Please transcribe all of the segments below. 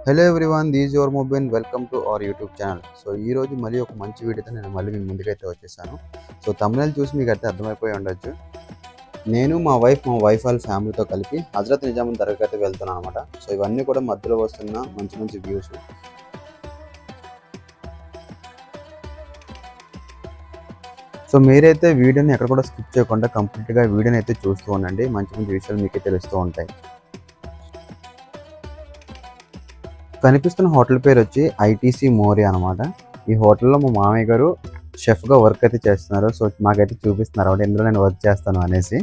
Hello everyone, this your mobile. Welcome to our YouTube channel. So ఈరోజు మళ్ళీ ఒక మంచి వీడియోతో నేను మళ్ళీ మీ ముందుకైతే వచ్చేసాను. సో thumbnail చూసి మీకు అయితే అర్థమైపోయి ఉండొచ్చు. నేను మా వైఫ్ వాళ్ళ ఫ్యామిలీతో కలిపి హజరత్ నిజాముద్దీన్ దర్గాకి అయితే వెళ్తున్నాను అనమాట. సో ఇవన్నీ కూడా మధ్యలో వస్తున్న మంచి మంచి వ్యూస్. సో మీరైతే వీడియోని ఎక్కడ కూడా స్కిప్ చేయకుండా కంప్లీట్గా వీడియోని అయితే చూస్తూ ఉండండి. మంచి మంచి విషయాలు మీకైతే తెలుస్తూ ఉంటాయి. కనిపిస్తున్న హోటల్ పేరు వచ్చి ఐటీసీ మోరియా అనమాట. ఈ హోటల్లో మా మామయ్య గారు షెఫ్గా వర్క్ అయితే చేస్తున్నారు. సో మాకైతే చూపిస్తున్నారు అనమాట, ఇందులో నేను వర్క్ చేస్తాను అనేసి.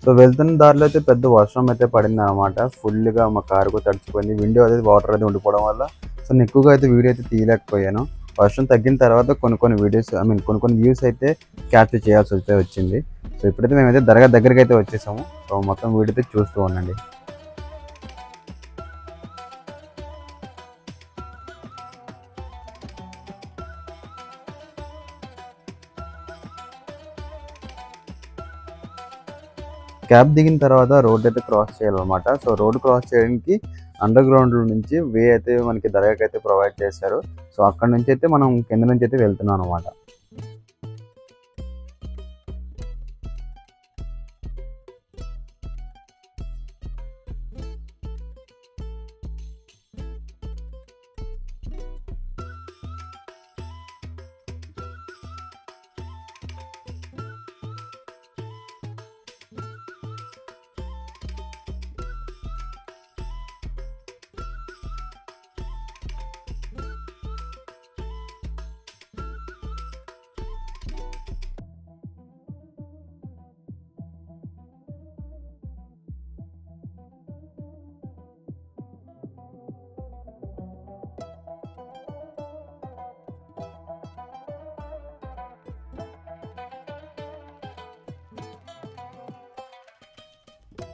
సో వెళ్తున్న దారిలో అయితే పెద్ద వర్షం అయితే పడింది అనమాట. ఫుల్గా మా కారు కూడా తడిచిపోయింది. విండో అయితే వాటర్ అయితే ఉండిపోవడం వల్ల సో నేను ఎక్కువగా అయితే వీడియో అయితే తీయలేకపోయాను. వర్షం తగ్గిన తర్వాత కొన్ని వీడియోస్ కొన్ని వ్యూస్ అయితే క్యాప్చర్ చేయాల్సి అయితే వచ్చింది. సో ఇప్పుడైతే మేమైతే దర్గా దగ్గరికి అయితే వచ్చేసాము. సో మొత్తం వీడియో అయితే చూస్తూ ఉండండి. క్యాబ్ దిగిన తర్వాత రోడ్ అయితే క్రాస్ చేయాలన్నమాట. సో రోడ్ క్రాస్ చేయడానికి అండర్ గ్రౌండ్ నుంచి వే అయితే మనకి దర్గాకి అయితే ప్రొవైడ్ చేశారు. సో అక్కడ నుంచి అయితే మనం కింద నుంచి అయితే వెళ్తున్నాం అనమాట.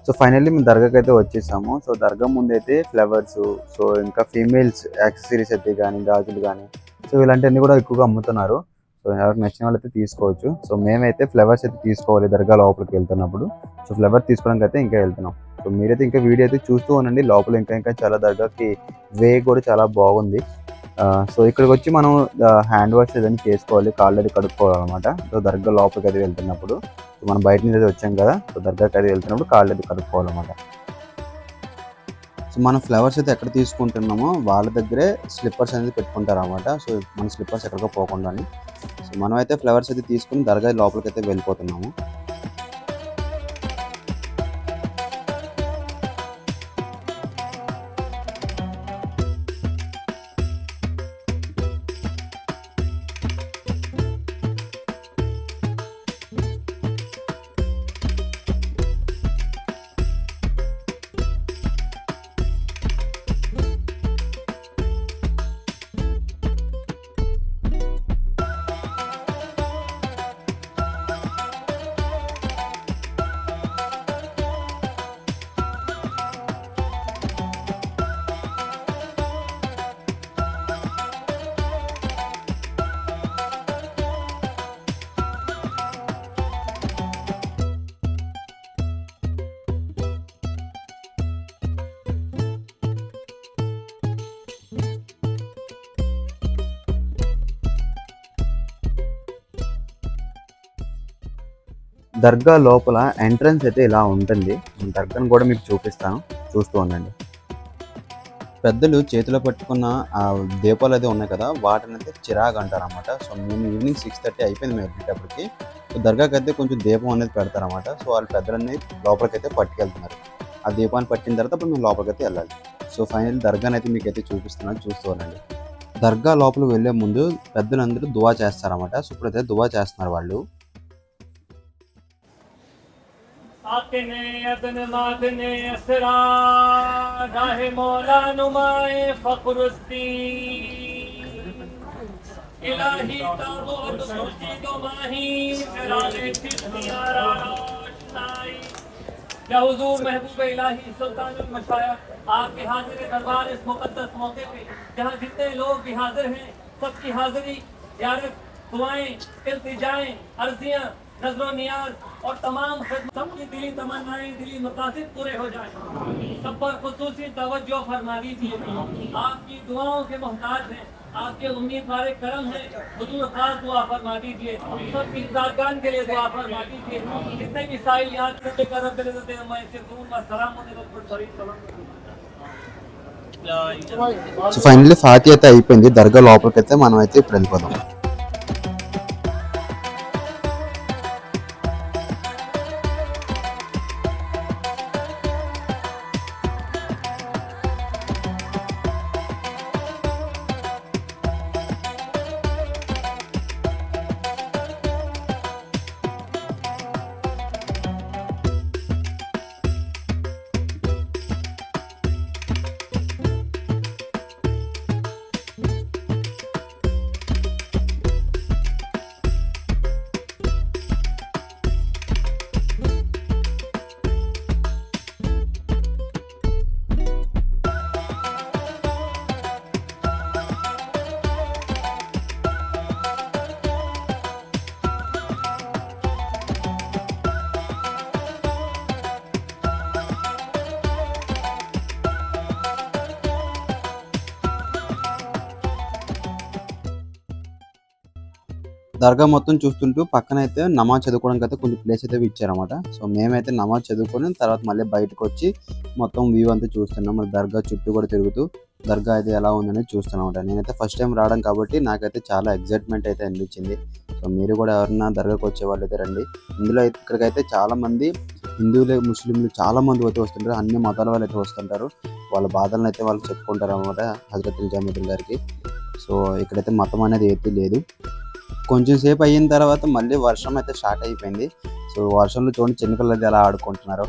సో ఫైనల్లీ మేము దర్గాకి అయితే వచ్చేసాము. సో దర్గా ముందు అయితే ఫ్లవర్స్, సో ఇంకా ఫీమేల్స్ యాక్సెసరీస్ అయితే కానీ గాజులు కానీ సో ఇలాంటివన్నీ కూడా ఎక్కువగా అమ్ముతున్నారు. సో ఎవరికి నచ్చిన వాళ్ళు అయితే తీసుకోవచ్చు. సో మేమైతే ఫ్లవర్స్ అయితే తీసుకోవాలి దర్గా లోపలికి వెళ్తున్నప్పుడు. సో ఫ్లవర్ తీసుకోవడానికి అయితే ఇంకా వెళ్తున్నాం. సో మీరైతే ఇంకా వీడియో అయితే చూస్తూ ఉండండి. లోపల ఇంకా చాలా దర్గాకి వే కూడా చాలా బాగుంది. సో ఇక్కడికి వచ్చి మనం హ్యాండ్ వాష్ ఏదైనా చేసుకోవాలి, కాళ్ళు అది కడుక్కోవాలన్నమాట. సో దర్గా లోపలికి అయితే వెళ్తున్నప్పుడు సో మనం బయట నుంచి అయితే వచ్చాం కదా, సో దర్గాకి అయితే వెళ్తున్నప్పుడు కాళ్ళు అది కడుక్కోవాలన్నమాట. సో మనం ఫ్లవర్స్ అయితే ఎక్కడ తీసుకుంటున్నామో వాళ్ళ దగ్గరే స్లిప్పర్స్ అనేది పెట్టుకుంటారు అన్నమాట. సో మన స్లిప్పర్స్ ఎక్కడికో పోకుండా. సో మనం అయితే ఫ్లవర్స్ అయితే తీసుకుని దర్గా లోపలికి అయితే వెళ్ళిపోతున్నాము. దర్గా లోపల ఎంట్రన్స్ అయితే ఇలా ఉంటుంది. దర్గాను కూడా మీకు చూపిస్తాను, చూస్తూ ఉండండి. పెద్దలు చేతిలో పట్టుకున్న ఆ దీపాలు అయితే ఉన్నాయి కదా, వాటిని అయితే చిరాగ్ అంటారు అనమాట. సో మేము ఈవినింగ్ 6:30 అయిపోయింది మేము వెళ్ళేటప్పటికి. సో దర్గాకి అయితే కొంచెం దీపం అనేది పెడతారన్నమాట. సో వాళ్ళు పెద్దలన్నీ లోపలికైతే పట్టుకెళ్తున్నారు. ఆ దీపాన్ని పట్టిన తర్వాత అప్పుడు మేము లోపలికైతే వెళ్ళాలి. సో ఫైనల్ దర్గాని అయితే మీకైతే చూపిస్తున్నాను, చూస్తూ ఉండండి. దర్గా లోపలికి వెళ్ళే ముందు పెద్దలందరూ దువా చేస్తారన్నమాట. సో ఇప్పుడైతే దువా చేస్తున్నారు వాళ్ళు. आकिने अदन मादने असरा गाहे मौला नुमाए फखरुद्दीन इलाही ताबूत मुर्शिद माही जलाले चिश्तियारा रोशनाई या हुजूर महबूब इलाही सुल्तानुल मशाइख आपके हाजिर दरबार इस मुकद्दस मौके पे जहाँ जितने लोग भी हाजिर हैं सबकी हाजिरी यारत दुआएं इल्तिजाएं अर्जियां नजरो नियाज और तमाम सबकी दिली तमन्नाएं दिली मकासिद पूरे हो जाए। सब पर खुसूसी तवज्जो फरमा दीजिए। आपकी दुआओं के मोहताज हैं, आपके उम्मीदवार करम है, हुजूर खास दुआ फरमा दीजिए। सब इज़्ज़तगान के लिए दुआ फरमा दीजिए। जितने भी साइल याद करते कर रब इज़्ज़त मैं सिर्फ व सलाम సో ఫైనల్లీ ఫాతి అయితే అయిపోయింది. దర్గా లోపలికి అయితే మనం అయితే ఇప్పుడు వెళ్ళిపోదాం. దర్గా మొత్తం చూస్తుంటూ పక్కన అయితే నమాజ్ చదువుకోవడానికి అయితే కొంచెం ప్లేస్ అయితే ఇచ్చారన్నమాట. సో మేమైతే నమాజ్ చదువుకొని తర్వాత మళ్ళీ బయటకు వచ్చి మొత్తం వ్యూ అంతా చూస్తున్నాం. మరి దర్గా చుట్టూ కూడా తిరుగుతూ దర్గా అయితే ఎలా ఉందనేది చూస్తున్నాం అన్నమాట. నేనైతే ఫస్ట్ టైం రావడం కాబట్టి నాకైతే చాలా ఎగ్జైట్మెంట్ అయితే అనిపించింది. సో మీరు కూడా ఎవరన్నా దర్గాకి వచ్చే వాళ్ళు అయితే రండి. ఇందులో ఇక్కడికైతే చాలామంది హిందువులే ముస్లింలు చాలామంది అయితే వస్తుంటారు. అన్ని మతాల వాళ్ళు అయితే వస్తుంటారు. వాళ్ళ బాధలను అయితే వాళ్ళు చెప్పుకుంటారు అన్నమాట హజరత్ నిజాముద్దీన్ గారికి. సో ఇక్కడైతే మతం అనేది ఏది లేదు. కొంచెం సేపు అయిన తర్వాత మళ్ళీ వర్షం అయితే స్టార్ట్ అయిపోయింది. సో వర్షంలో చూడండి చిన్నపిల్లలు అయితే ఎలా ఆడుకుంటున్నారు.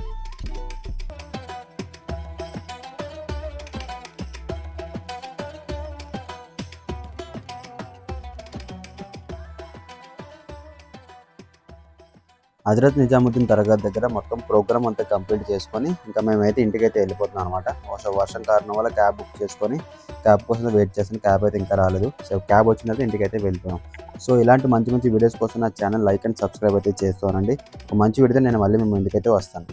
హజరత్ నిజాముద్దీన్ దర్గా దగ్గర మొత్తం ప్రోగ్రామ్ అంతా కంప్లీట్ చేసుకొని ఇంకా మేమైతే ఇంటికైతే వెళ్ళిపోతున్నాం అనమాట. వర్షం కారణం వల్ల క్యాబ్ బుక్ చేసుకొని క్యాబ్ కోసం వెయిట్ చేస్తాను. క్యాబ్ అయితే ఇంకా రాలేదు. సో క్యాబ్ వచ్చిన తర్వాత ఇంటికైతే వెళ్ళిపోయాం. సో ఇలాంటి మంచి మంచి వీడియోస్ కోసం నా ఛానల్ లైక్ అండ్ సబ్స్క్రైబ్ అయితే చేస్తానండి. ఒక మంచి వీడియోతో నేను మళ్ళీ మేము ఇంటికైతే వస్తాను.